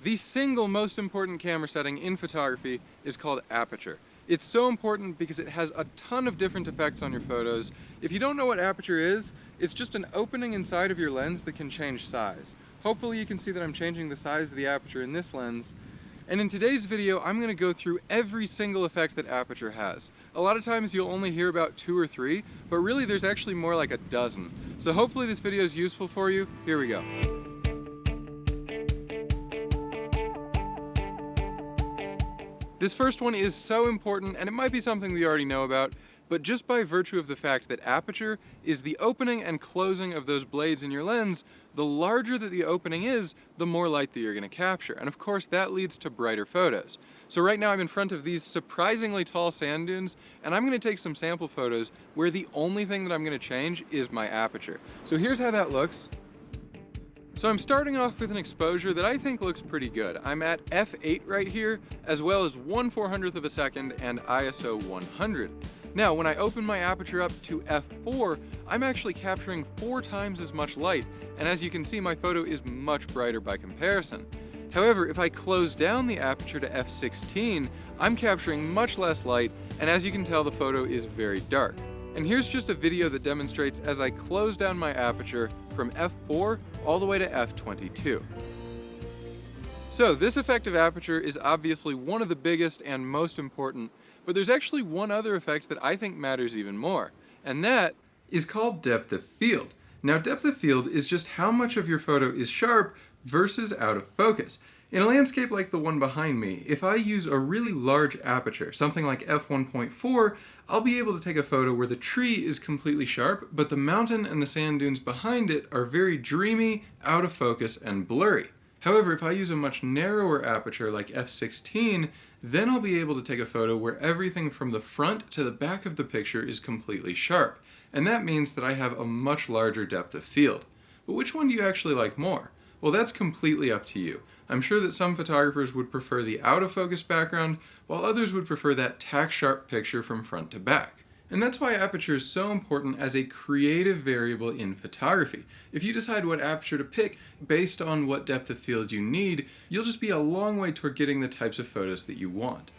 The single most important camera setting in photography is called aperture. It's so important because it has a ton of different effects on your photos. If you don't know what aperture is, it's just an opening inside of your lens that can change size. Hopefully you can see that I'm changing the size of the aperture in this lens. And in today's video, I'm going to go through every single effect that aperture has. A lot of times you'll only hear about 2 or 3, but really there's actually more like a dozen. So hopefully this video is useful for you. Here we go. This first one is so important, and it might be something we already know about, but just by virtue of the fact that aperture is the opening and closing of those blades in your lens, the larger that the opening is, the more light that you're going to capture. And of course that leads to brighter photos. So right now I'm in front of these surprisingly tall sand dunes, and I'm going to take some sample photos where the only thing that I'm going to change is my aperture. So here's how that looks. So I'm starting off with an exposure that I think looks pretty good. I'm at f8 right here, as well as 1/400th of a second and ISO 100. Now, when I open my aperture up to f4, I'm actually capturing 4 times as much light, and as you can see, my photo is much brighter by comparison. However, if I close down the aperture to f16, I'm capturing much less light, and as you can tell, the photo is very dark. And here's just a video that demonstrates as I close down my aperture from f4 all the way to f22. So this effect of aperture is obviously one of the biggest and most important, but there's actually one other effect that I think matters even more, and that is called depth of field. Now, depth of field is just how much of your photo is sharp versus out of focus. In a landscape like the one behind me, if I use a really large aperture, something like f1.4, I'll be able to take a photo where the tree is completely sharp, but the mountain and the sand dunes behind it are very dreamy, out of focus, and blurry. However, if I use a much narrower aperture like f16, then I'll be able to take a photo where everything from the front to the back of the picture is completely sharp. And that means that I have a much larger depth of field. But which one do you actually like more? Well, that's completely up to you. I'm sure that some photographers would prefer the out-of-focus background, while others would prefer that tack-sharp picture from front to back. And that's why aperture is so important as a creative variable in photography. If you decide what aperture to pick based on what depth of field you need, you'll just be a long way toward getting the types of photos that you want.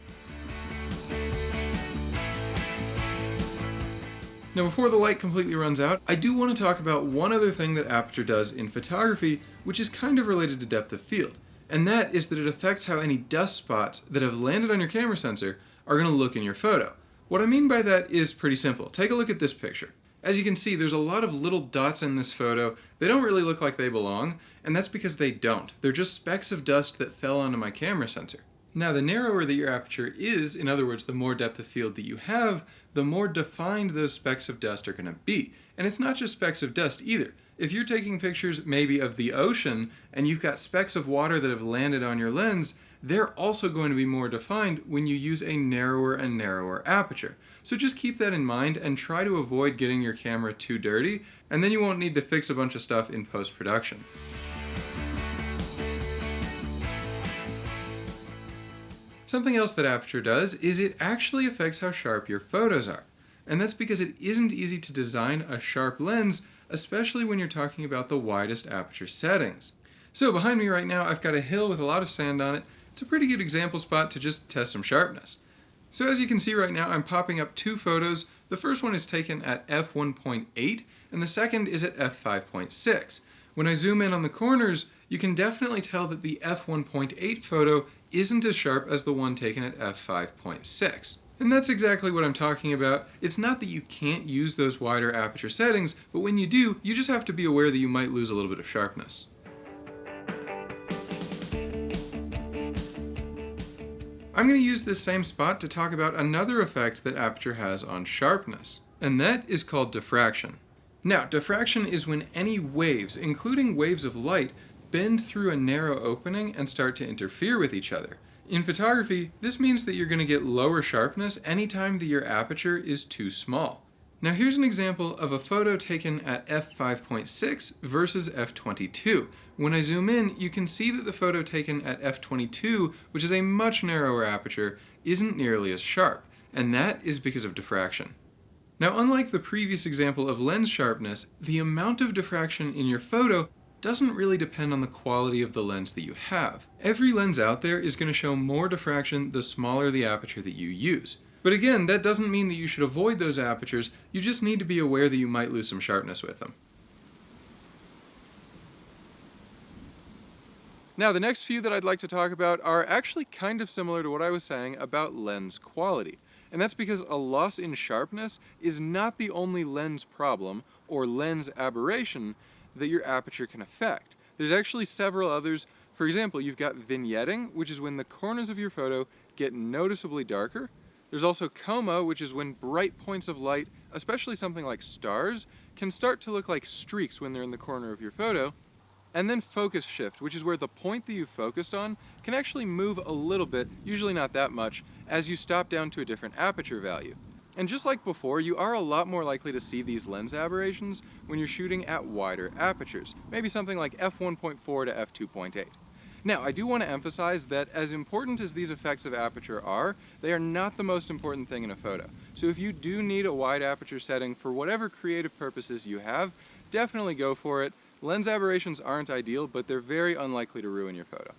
Now, before the light completely runs out, I do want to talk about one other thing that aperture does in photography, which is kind of related to depth of field. And that is that it affects how any dust spots that have landed on your camera sensor are going to look in your photo. What I mean by that is pretty simple. Take a look at this picture. As you can see, there's a lot of little dots in this photo. They don't really look like they belong, and that's because they don't. They're just specks of dust that fell onto my camera sensor. Now, the narrower that your aperture is, in other words, the more depth of field that you have, the more defined those specks of dust are going to be. And it's not just specks of dust either. If you're taking pictures maybe of the ocean and you've got specks of water that have landed on your lens, they're also going to be more defined when you use a narrower and narrower aperture. So just keep that in mind and try to avoid getting your camera too dirty, and then you won't need to fix a bunch of stuff in post-production. Something else that aperture does is it actually affects how sharp your photos are. And that's because it isn't easy to design a sharp lens, especially when you're talking about the widest aperture settings. So behind me right now, I've got a hill with a lot of sand on it. It's a pretty good example spot to just test some sharpness. So as you can see right now, I'm popping up 2 photos. The first one is taken at f1.8, and the second is at f5.6. When I zoom in on the corners, you can definitely tell that the f1.8 photo isn't as sharp as the one taken at f5.6. And that's exactly what I'm talking about. It's not that you can't use those wider aperture settings, but when you do, you just have to be aware that you might lose a little bit of sharpness. I'm going to use this same spot to talk about another effect that aperture has on sharpness, and that is called diffraction. Now, diffraction is when any waves, including waves of light, bend through a narrow opening and start to interfere with each other. In photography, this means that you're going to get lower sharpness anytime that your aperture is too small. Now here's an example of a photo taken at f5.6 versus f22. When I zoom in, you can see that the photo taken at f22, which is a much narrower aperture, isn't nearly as sharp, and that is because of diffraction. Now, unlike the previous example of lens sharpness, the amount of diffraction in your photo doesn't really depend on the quality of the lens that you have. Every lens out there is going to show more diffraction the smaller the aperture that you use. But again, that doesn't mean that you should avoid those apertures, you just need to be aware that you might lose some sharpness with them. Now, the next few that I'd like to talk about are actually kind of similar to what I was saying about lens quality. And that's because a loss in sharpness is not the only lens problem, or lens aberration, that your aperture can affect. There's actually several others. For example, you've got vignetting, which is when the corners of your photo get noticeably darker. There's also coma, which is when bright points of light, especially something like stars, can start to look like streaks when they're in the corner of your photo. And then focus shift, which is where the point that you focused on can actually move a little bit, usually not that much, as you stop down to a different aperture value. And just like before, you are a lot more likely to see these lens aberrations when you're shooting at wider apertures, maybe something like f1.4 to f2.8. Now, I do want to emphasize that as important as these effects of aperture are, they are not the most important thing in a photo. So if you do need a wide aperture setting for whatever creative purposes you have, definitely go for it. Lens aberrations aren't ideal, but they're very unlikely to ruin your photo.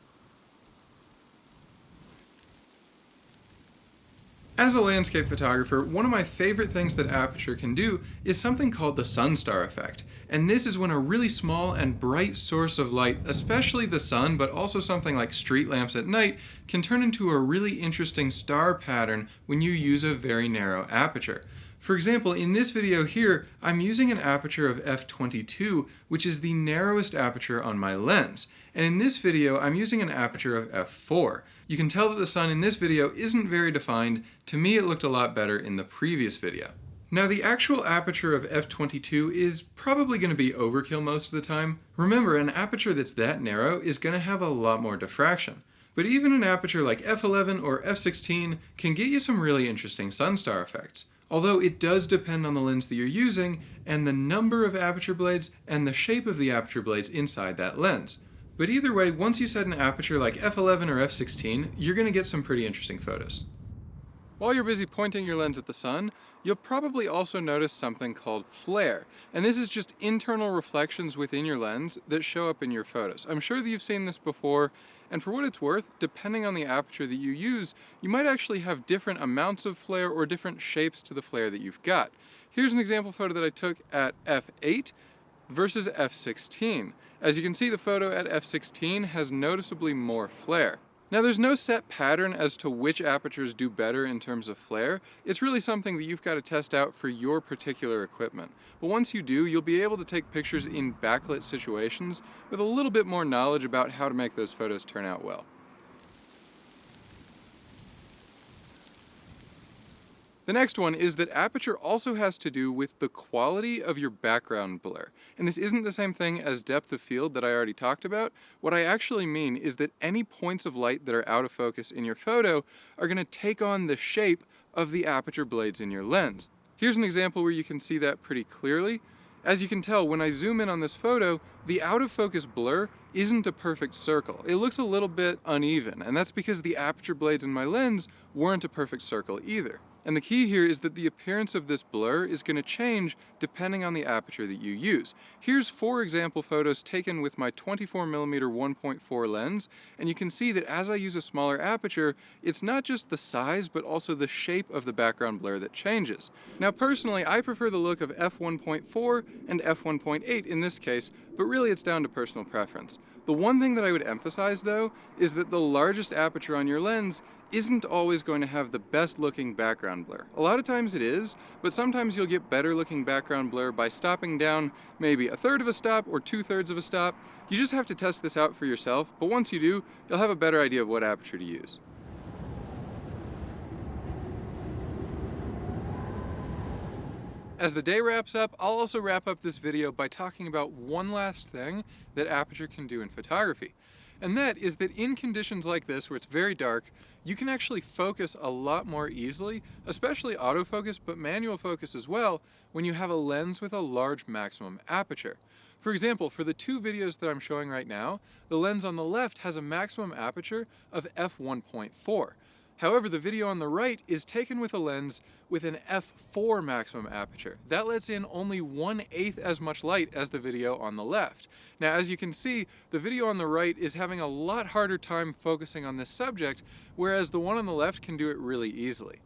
As a landscape photographer, one of my favorite things that Aperture can do is something called the sunstar effect. And this is when a really small and bright source of light, especially the sun, but also something like street lamps at night, can turn into a really interesting star pattern when you use a very narrow aperture. For example, in this video here, I'm using an aperture of f22, which is the narrowest aperture on my lens. And in this video, I'm using an aperture of f4. You can tell that the sun in this video isn't very defined. To me, it looked a lot better in the previous video. Now, the actual aperture of f22 is probably going to be overkill most of the time. Remember, an aperture that's that narrow is going to have a lot more diffraction. But even an aperture like f11 or f16 can get you some really interesting sunstar effects. Although it does depend on the lens that you're using, and the number of aperture blades, and the shape of the aperture blades inside that lens. But either way, once you set an aperture like f11 or f16, you're going to get some pretty interesting photos. While you're busy pointing your lens at the sun, you'll probably also notice something called flare. And this is just internal reflections within your lens that show up in your photos. I'm sure that you've seen this before, and for what it's worth, depending on the aperture that you use, you might actually have different amounts of flare or different shapes to the flare that you've got. Here's an example photo that I took at f8 versus f16. As you can see, the photo at f16 has noticeably more flare. Now, there's no set pattern as to which apertures do better in terms of flare. It's really something that you've got to test out for your particular equipment. But once you do, you'll be able to take pictures in backlit situations with a little bit more knowledge about how to make those photos turn out well. The next one is that aperture also has to do with the quality of your background blur. And this isn't the same thing as depth of field that I already talked about. What I actually mean is that any points of light that are out of focus in your photo are going to take on the shape of the aperture blades in your lens. Here's an example where you can see that pretty clearly. As you can tell, when I zoom in on this photo, the out of focus blur isn't a perfect circle. It looks a little bit uneven, and that's because the aperture blades in my lens weren't a perfect circle either. And the key here is that the appearance of this blur is going to change depending on the aperture that you use. Here's 4 example photos taken with my 24mm 1.4 lens, and you can see that as I use a smaller aperture, it's not just the size, but also the shape of the background blur that changes. Now, personally, I prefer the look of f1.4 and f1.8 in this case, but really it's down to personal preference. The one thing that I would emphasize, though, is that the largest aperture on your lens isn't always going to have the best looking background blur. A lot of times it is, but sometimes you'll get better looking background blur by stopping down maybe 1/3 of a stop or 2/3 of a stop. You just have to test this out for yourself, but once you do, you'll have a better idea of what aperture to use. As the day wraps up, I'll also wrap up this video by talking about one last thing that aperture can do in photography. And that is that in conditions like this, where it's very dark, you can actually focus a lot more easily, especially autofocus, but manual focus as well, when you have a lens with a large maximum aperture. For example, for the 2 videos that I'm showing right now, the lens on the left has a maximum aperture of f1.4. However, the video on the right is taken with a lens with an f4 maximum aperture. That lets in only 1/8 as much light as the video on the left. Now, as you can see, the video on the right is having a lot harder time focusing on this subject, whereas the one on the left can do it really easily.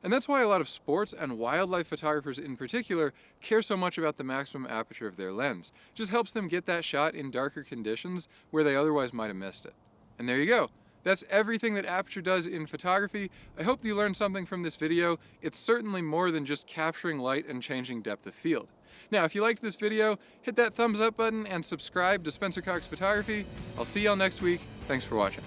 And that's why a lot of sports and wildlife photographers in particular care so much about the maximum aperture of their lens. It just helps them get that shot in darker conditions where they otherwise might have missed it. And there you go. That's everything that Aperture does in photography. I hope you learned something from this video. It's certainly more than just capturing light and changing depth of field. Now, if you liked this video, hit that thumbs up button and subscribe to Spencer Cox Photography. I'll see y'all next week. Thanks for watching.